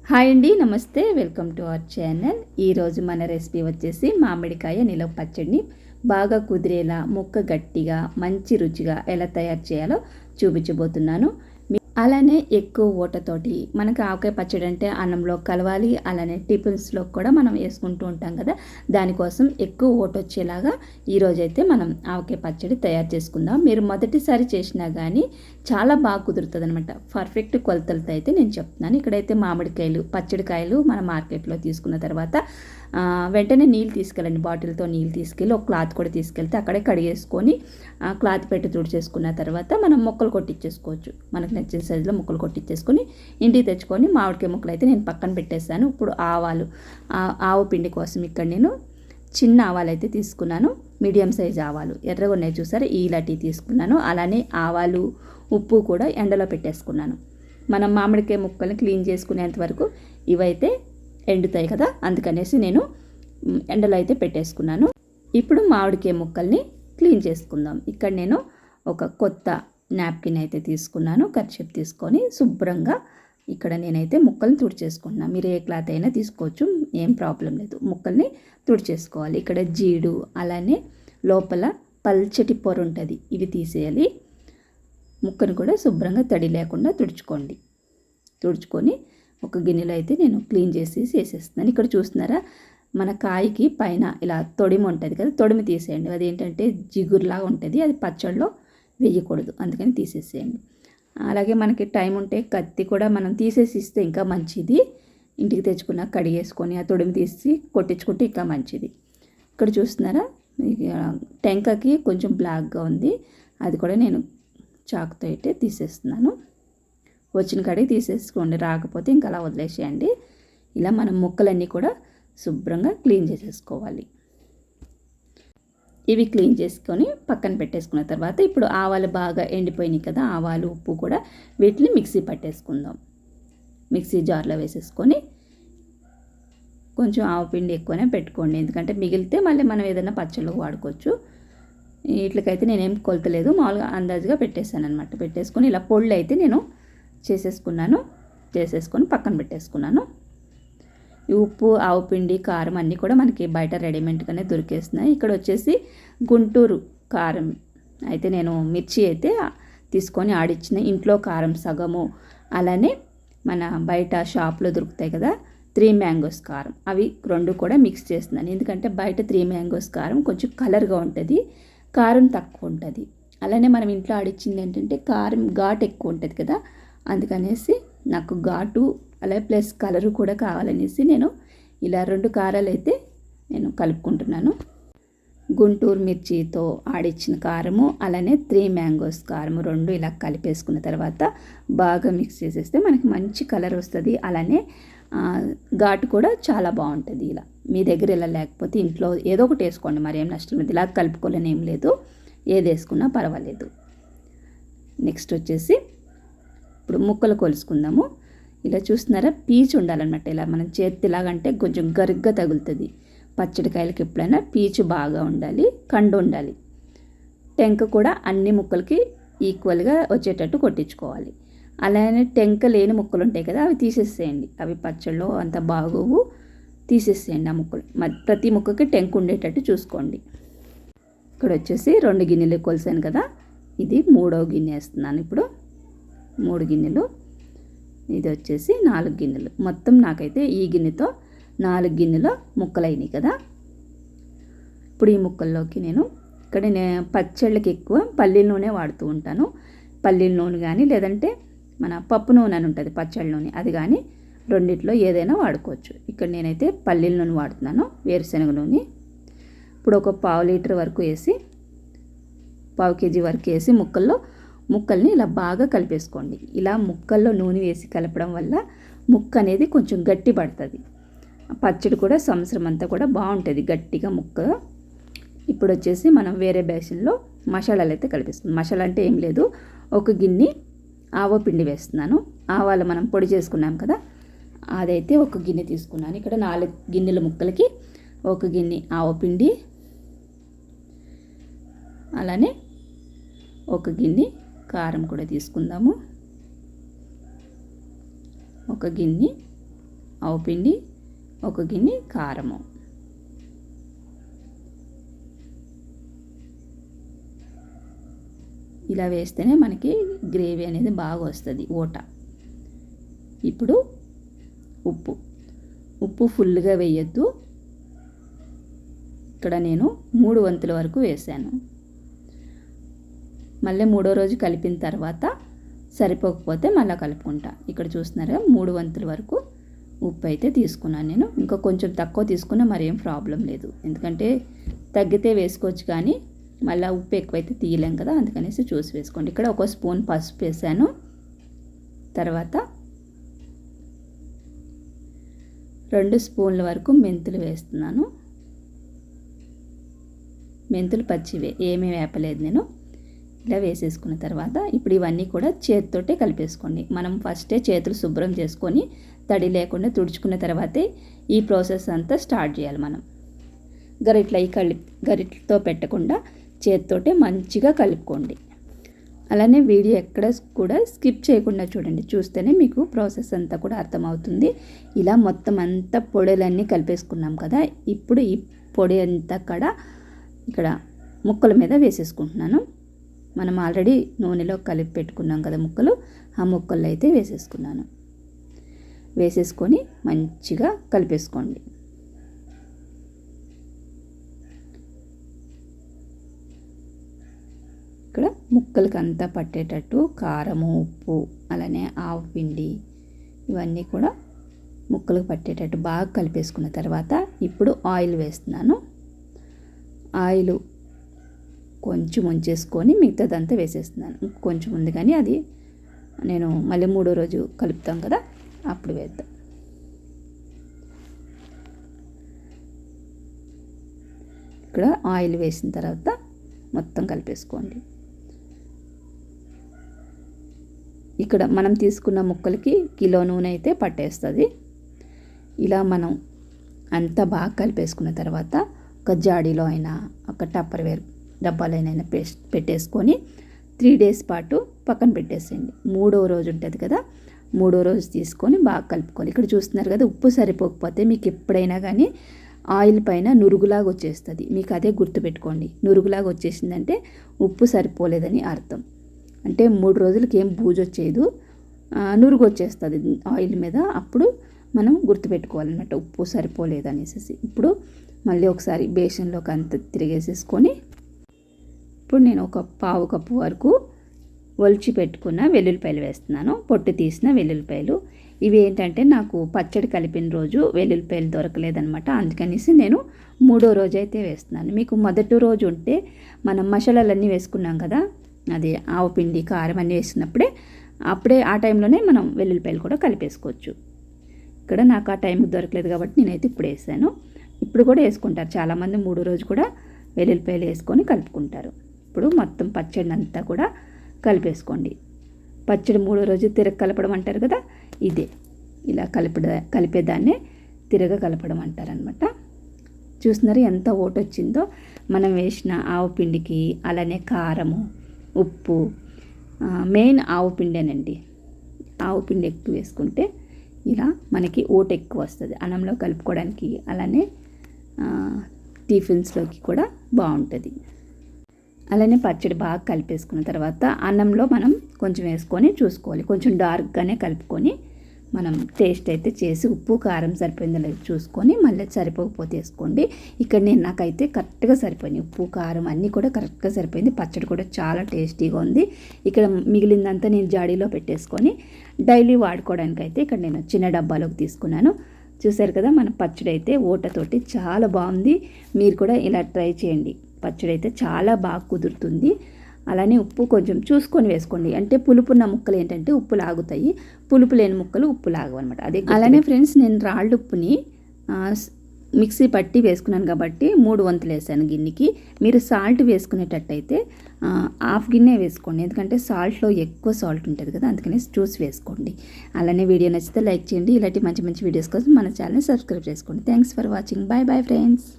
Hi అండి, నమస్తే. Welcome to our channel. ఈరోజు మన రెసిపీ వచ్చేసి మామిడికాయ నిలవ పచ్చడిని బాగా కుదిరేలా, ముక్క గట్టిగా, మంచి రుచిగా ఎలా తయారు చేయాలో చూపించబోతున్నాను. అలానే ఎక్కువ ఓటతోటి మనకు ఆవకాయ పచ్చడి అంటే అన్నంలో కలవాలి, అలానే టిఫిన్స్లో కూడా మనం వేసుకుంటూ ఉంటాం కదా. దానికోసం ఎక్కువ ఓట వచ్చేలాగా ఈరోజైతే మనం ఆవకాయ పచ్చడి తయారు చేసుకుందాం. మీరు మొదటిసారి చేసినా కానీ చాలా బాగా కుదురుతుంది అనమాట. పర్ఫెక్ట్ కొలతలతో అయితే నేను చెప్తున్నాను. ఇక్కడైతే మామిడికాయలు, పచ్చడికాయలు మన మార్కెట్లో తీసుకున్న తర్వాత వెంటనే నీళ్ళు తీసుకెళ్ళండి. బాటిల్తో నీళ్ళు తీసుకెళ్ళి ఒక క్లాత్ కూడా తీసుకెళ్తే అక్కడే కడిగేసుకొని క్లాత్ పెట్టి తుడిచేసుకున్న తర్వాత మనం ముక్కలు కొట్టించేసుకోవచ్చు. మనకు నచ్చిన సైజులో ముక్కలు కొట్టించేసుకొని ఇంటికి తెచ్చుకొని మామిడికాయ ముక్కలు అయితే నేను పక్కన పెట్టేస్తాను. ఇప్పుడు ఆవు పిండి కోసం ఇక్కడ నేను చిన్న ఆవాలు అయితే తీసుకున్నాను. మీడియం సైజ్ ఆవాలు ఎర్రగా ఉన్నాయి చూసారా, ఇలాంటివి తీసుకున్నాను. అలానే ఆవాలు, ఉప్పు కూడా ఎండలో పెట్టేసుకున్నాను. మనం మామిడికాయ ముక్కల్ని క్లీన్ చేసుకునేంత వరకు ఇవైతే ఎండుతాయి కదా, అందుకనేసి నేను ఎండలో అయితే పెట్టేసుకున్నాను. ఇప్పుడు మామిడికాయ ముక్కల్ని క్లీన్ చేసుకుందాం. ఇక్కడ నేను ఒక కొత్త నాప్కిన్ అయితే తీసుకున్నాను. కర్చీఫ్ తీసుకొని శుభ్రంగా ఇక్కడ నేనైతే ముక్కల్ని తుడిచేసుకుంటున్నాను. మీరు ఏ క్లాత్ అయినా తీసుకోవచ్చు, ఏం ప్రాబ్లం లేదు. ముక్కల్ని తుడిచేసుకోవాలి. ఇక్కడ జీడు, అలానే లోపల పల్చటి పొర ఉంటుంది, ఇవి తీసేయాలి. ముక్కను కూడా శుభ్రంగా తడి లేకుండా తుడుచుకొని ఒక గిన్నెలో అయితే నేను క్లీన్ చేసి వేసేస్తున్నాను. ఇక్కడ చూస్తున్నారా, మన కాయకి పైన ఇలా తొడిమి ఉంటుంది కదా, తొడిమి తీసేయండి. అదేంటంటే జిగురులాగా ఉంటుంది, అది పచ్చడిలో వేయకూడదు, అందుకని తీసేసేయండి. అలాగే మనకి టైం ఉంటే కత్తి కూడా మనం తీసేసి ఇస్తే ఇంకా మంచిది. ఇంటికి తెచ్చుకున్న కడిగేసుకొని ఆ తొడిమి తీసి కొట్టించుకుంటే ఇంకా మంచిది. ఇక్కడ చూస్తున్నారా, టెంకకి కొంచెం బ్లాక్గా ఉంది, అది కూడా నేను చాకుతో అయితే తీసేస్తున్నాను. వచ్చిన కాడికి తీసేసుకోండి, రాకపోతే ఇంకా అలా వదిలేసేయండి. ఇలా మనం ముక్కలన్నీ కూడా శుభ్రంగా క్లీన్ చేసేసుకోవాలి. ఇవి క్లీన్ చేసుకొని పక్కన పెట్టేసుకున్న తర్వాత ఇప్పుడు ఆవాలు బాగా ఎండిపోయినాయి కదా, ఆవాలు, ఉప్పు కూడా వీటిని మిక్సీ పట్టేసుకుందాం. మిక్సీ జార్లో వేసేసుకొని కొంచెం ఆవపిండి ఎక్కువనే పెట్టుకోండి, ఎందుకంటే మిగిలితే మళ్ళీ మనం ఏదైనా పచ్చళ్ళకు వాడుకోవచ్చు. వీటికైతే నేనేం కొలతలేదు, మామూలుగా అందాజుగా పెట్టేశాను అనమాట. పెట్టేసుకొని ఇలా పొళ్ళు అయితే నేను చేసేసుకొని పక్కన పెట్టేసుకున్నాను. ఈ ఉప్పు, ఆవపిండి, కారం అన్నీ కూడా మనకి బయట రెడీమేడ్గానే దొరికేస్తున్నాయి. ఇక్కడ వచ్చేసి గుంటూరు కారం అయితే నేను మిర్చి అయితే తీసుకొని ఆడిచ్చిన, ఇంట్లో కారం సగము, అలానే మన బయట షాప్లో దొరుకుతాయి కదా 3 మ్యాంగోస్ కారం, అవి 2 కూడా మిక్స్ చేస్తున్నాను. ఎందుకంటే బయట 3 మ్యాంగోస్ కారం కొంచెం కలర్గా ఉంటుంది, కారం తక్కువ ఉంటుంది. అలానే మనం ఇంట్లో ఆడిచ్చింది ఏంటంటే కారం ఘాటు ఎక్కువ ఉంటుంది కదా, అందుకనేసి నాకు ఘాటు అలాగే ప్లస్ కలరు కూడా కావాలనేసి నేను ఇలా 2 కారాలు అయితే నేను కలుపుకుంటున్నాను. గుంటూరు మిర్చితో ఆడిచ్చిన కారము, అలానే 3 మ్యాంగోస్ కారము 2 ఇలా కలిపేసుకున్న తర్వాత బాగా మిక్స్ చేసేస్తే మనకి మంచి కలర్ వస్తుంది. అలానే ఘాటు కూడా చాలా బాగుంటుంది. ఇలా మీ దగ్గర ఇలా లేకపోతే ఇంట్లో ఏదో ఒకటి వేసుకోండి, మరి ఏం నష్టం లేదు. ఇలా కలుపుకోలేని ఏం లేదు, ఏది వేసుకున్నా పర్వాలేదు. నెక్స్ట్ వచ్చేసి ఇప్పుడు ముక్కలు కొలుసుకుందాము. ఇలా చూస్తున్నారా, పీచు ఉండాలన్నమాట. ఇలా మనం చేతిలాగంటే కొంచెం గరుగ్గా తగులుతుంది. పచ్చడికాయలకి ఎప్పుడైనా పీచు బాగా ఉండాలి, కండు ఉండాలి. టెంక కూడా అన్ని ముక్కలకి ఈక్వల్గా వచ్చేటట్టు కొట్టించుకోవాలి. అలానే టెంక లేని ముక్కలు ఉంటాయి కదా, అవి తీసేసేయండి. అవి పచ్చళ్ళు అంత బాగోవు, తీసేసేయండి ఆ ముక్కలు. ప్రతి ముక్కకి టెంక ఉండేటట్టు చూసుకోండి. ఇక్కడ వచ్చేసి 2 గిన్నెలు కొలిసాను కదా, ఇది 3వ గిన్నె వేస్తున్నాను. ఇప్పుడు 3 గిన్నెలు, ఇది వచ్చేసి 4 గిన్నెలు. మొత్తం నాకైతే ఈ గిన్నెతో 4 గిన్నెల ముక్కలు అయినాయి కదా. ఇప్పుడు ఈ ముక్కల్లోకి నేను పచ్చళ్ళకి ఎక్కువ పల్లీల నూనె వాడుతూ ఉంటాను. పల్లీల నూనె కానీ లేదంటే మన పప్పు నూనె అని ఉంటుంది, పచ్చళ్ళ నూనె, అది కానీ రెండిట్లో ఏదైనా వాడుకోవచ్చు. ఇక్కడ నేనైతే పల్లీల నూనె వాడుతున్నాను, వేరుశనగ నూనె. ఇప్పుడు ఒక 1/2 లీటర్ వరకు వేసి, 1/2 కేజీ వరకు వేసి ముక్కల్ని ఇలా బాగా కలిపేసుకోండి. ఇలా ముక్కల్లో నూనె వేసి కలపడం వల్ల ముక్క అనేది కొంచెం గట్టి పడుతుంది. పచ్చడి కూడా సంవత్సరం అంతా కూడా బాగుంటుంది గట్టిగా ముక్క. ఇప్పుడు వచ్చేసి మనం వేరే బేసిన్లో మసాలాలు అయితే కలిపేసుకుందాం. మసాలా అంటే ఏం లేదు, ఒక గిన్నె ఆవపిండి వేస్తున్నాను. ఆవాలు మనం పొడి చేసుకున్నాం కదా, అదైతే ఒక గిన్నె తీసుకున్నాను. ఇక్కడ 4 గిన్నెల ముక్కలకి 1 గిన్నె ఆవపిండి, అలానే 1 గిన్నె కారం కూడా తీసుకుందాము. 1 గిన్నె ఆవు పిండి, 1 గిన్నె కారము. ఇలా వేస్తేనే మనకి గ్రేవీ అనేది బాగా వస్తుంది ఓట. ఇప్పుడు ఉప్పు ఫుల్గా వేయొద్దు. ఇక్కడ నేను 3 వంతుల వరకు వేసాను. మళ్ళీ 3వ రోజు కలిపిన తర్వాత సరిపోకపోతే మళ్ళీ కలుపుకుంటా. ఇక్కడ చూస్తున్నారుగా 3 వంతుల వరకు ఉప్పు అయితే తీసుకున్నాను నేను. ఇంకా కొంచెం తక్కువ తీసుకున్నా మరేం ప్రాబ్లం లేదు, ఎందుకంటే తగ్గితే వేసుకోవచ్చు, కానీ మళ్ళీ ఉప్పు ఎక్కువైతే తీయలేం కదా, అందుకనేసి చూసి వేసుకోండి. ఇక్కడ 1 స్పూన్ పసుపు వేసాను. తర్వాత 2 స్పూన్ల వరకు మెంతులు వేస్తున్నాను. మెంతులు పచ్చివే, ఏమీ వేపలేదు నేను. ఇలా వేసేసుకున్న తర్వాత ఇప్పుడు ఇవన్నీ కూడా చేతితోటే కలిపేసుకోండి. మనం ఫస్టే చేతులు శుభ్రం చేసుకొని తడి లేకుండా తుడుచుకున్న తర్వాతే ఈ ప్రాసెస్ అంతా స్టార్ట్ చేయాలి. మనం గరిటతో పెట్టకుండా చేతితోటే మంచిగా కలుపుకోండి. అలానే వీడియో ఎక్కడ కూడా స్కిప్ చేయకుండా చూడండి, చూస్తేనే మీకు ప్రాసెస్ అంతా కూడా అర్థమవుతుంది. ఇలా మొత్తం అంతా పొడులన్నీ కలిపేసుకున్నాం కదా, ఇప్పుడు ఈ పొడి అంతా కూడా ఇక్కడ ముక్కల మీద వేసేసుకుంటున్నాను. మనం ఆల్రెడీ నూనెలో కలిపి పెట్టుకున్నాం కదా ముక్కలు, ఆ ముక్కల్లో అయితే వేసేసుకున్నాను. వేసేసుకొని మంచిగా కలిపేసుకోండి. ఇక్కడ ముక్కలకి అంతా పట్టేటట్టు కారము, ఉప్పు, అలానే ఆవు పిండి ఇవన్నీ కూడా ముక్కలకు పట్టేటట్టు బాగా కలిపేసుకున్న తర్వాత ఇప్పుడు ఆయిల్ వేస్తున్నాను. ఆయిల్ కొంచెం ఉంచేసుకొని మిగతాదంతా వేసేస్తున్నాను. కొంచెం ఉంది కానీ అది నేను మళ్ళీ 3వ రోజు కలుపుతాం కదా, అప్పుడు వేద్దాం. ఇక్కడ ఆయిల్ వేసిన తర్వాత మొత్తం కలిపేసుకోండి. ఇక్కడ మనం తీసుకున్న ముక్కలకి కిలో నూనె అయితే పట్టేస్తుంది. ఇలా మనం అంతా బాగా కలిపేసుకున్న తర్వాత ఒక జాడీలో అయినా ఒక టప్పర్వేర్ డబ్బాలైనా పెట్టేసుకొని 3 డేస్ పాటు పక్కన పెట్టేసేయండి. 3వ రోజు ఉంటుంది కదా, 3వ రోజు తీసుకొని బాగా కలుపుకోవాలి. ఇక్కడ చూస్తున్నారు కదా, ఉప్పు సరిపోకపోతే మీకు ఎప్పుడైనా కానీ ఆయిల్ పైన నురుగులాగా వచ్చేస్తుంది. మీకు అదే గుర్తుపెట్టుకోండి, నురుగులాగా వచ్చేసిందంటే ఉప్పు సరిపోలేదని అర్థం. అంటే 3 రోజులకి ఏం బూజు వచ్చేది, నురుగు వచ్చేస్తుంది ఆయిల్ మీద. అప్పుడు మనం గుర్తుపెట్టుకోవాలన్నమాట ఉప్పు సరిపోలేదు అనేసి. ఇప్పుడు మళ్ళీ ఒకసారి బేసన్లోకి అంత తిరిగేసేసుకొని ఇప్పుడు నేను ఒక పావు కప్పు వరకు ఒలిచి పెట్టుకున్న వెల్లుల్లిపాయలు వేస్తున్నాను. పొట్టు తీసిన వెల్లుల్లిపాయలు. ఇవి ఏంటంటే నాకు పచ్చడి కలిపిన రోజు వెల్లుల్లిపాయలు దొరకలేదనమాట, అందుకనేసి నేను 3వ రోజు అయితే వేస్తున్నాను. మీకు మొదటి రోజు ఉంటే మనం మసాలాలన్నీ వేసుకున్నాం కదా, అది ఆవు పిండి, కారం అన్నీ వేసినప్పుడే ఆ టైంలోనే మనం వెల్లుల్లిపాయలు కూడా కలిపేసుకోవచ్చు. ఇక్కడ నాకు ఆ టైంకి దొరకలేదు కాబట్టి నేనైతే ఇప్పుడు వేసాను. ఇప్పుడు కూడా వేసుకుంటారు చాలామంది, 3వ రోజు కూడా వెల్లుల్లిపాయలు వేసుకొని కలుపుకుంటారు. ఇప్పుడు మొత్తం పచ్చడిని అంతా కూడా కలిపేసుకోండి. పచ్చడి 3వ రోజు తిరగ కలపడం అంటారు కదా, ఇదే ఇలా కలిపేదాన్నే తిరగ కలపడం అంటారనమాట. చూస్తున్నారు ఎంత ఓటు వచ్చిందో మనం వేసిన ఆవు పిండికి. అలానే కారము, ఉప్పు, మెయిన్ ఆవు పిండేనండి. ఆవు పిండి ఎక్కువ వేసుకుంటే ఇలా మనకి ఓటు ఎక్కువ వస్తుంది అన్నంలో కలుపుకోవడానికి, అలానే టిఫిన్స్లోకి కూడా బాగుంటుంది. అలానే పచ్చడి బాగా కలిపేసుకున్న తర్వాత అన్నంలో మనం కొంచెం వేసుకొని చూసుకోవాలి. కొంచెం డార్క్గానే కలుపుకొని మనం టేస్ట్ అయితే చేసి ఉప్పు కారం సరిపోయిందో లేదో చూసుకొని మళ్ళీ సరిపోకపోతే వేసుకోండి. ఇక్కడ నాకైతే కరెక్ట్గా సరిపోయింది, ఉప్పు కారం అన్నీ కూడా కరెక్ట్గా సరిపోయింది. పచ్చడి కూడా చాలా టేస్టీగా ఉంది. ఇక్కడ మిగిలిందంతా నేను జాడీలో పెట్టేసుకొని డైలీ వాడుకోవడానికి అయితే ఇక్కడ నేను చిన్న డబ్బాలోకి తీసుకున్నాను. చూసారు కదా, మన పచ్చడి అయితే ఓటతోటి చాలా బాగుంది. మీరు కూడా ఇలా ట్రై చేయండి, పచ్చడి అయితే చాలా బాగా కుదురుతుంది. అలానే ఉప్పు కొంచెం చూసుకొని వేసుకోండి. అంటే పులుపున్న ముక్కలు ఏంటంటే ఉప్పు లాగుతాయి, పులుపు లేని ముక్కలు ఉప్పు లాగవు అనమాట. అదే అలానే ఫ్రెండ్స్, నేను రాళ్ళ ఉప్పుని మిక్సీ పట్టి వేసుకున్నాను కాబట్టి 3 వంతులు వేసాను గిన్నెకి. మీరు సాల్ట్ వేసుకునేటట్టయితే 1/2 గిన్నె వేసుకోండి, ఎందుకంటే సాల్ట్లో ఎక్కువ సాల్ట్ ఉంటుంది కదా, అందుకని చూసి వేసుకోండి. అలానే వీడియో నచ్చితే లైక్ చేయండి. ఇలాంటి మంచి మంచి వీడియోస్ కోసం మన ఛానల్ని సబ్స్క్రైబ్ చేసుకోండి. Thanks for watching. Bye bye friends.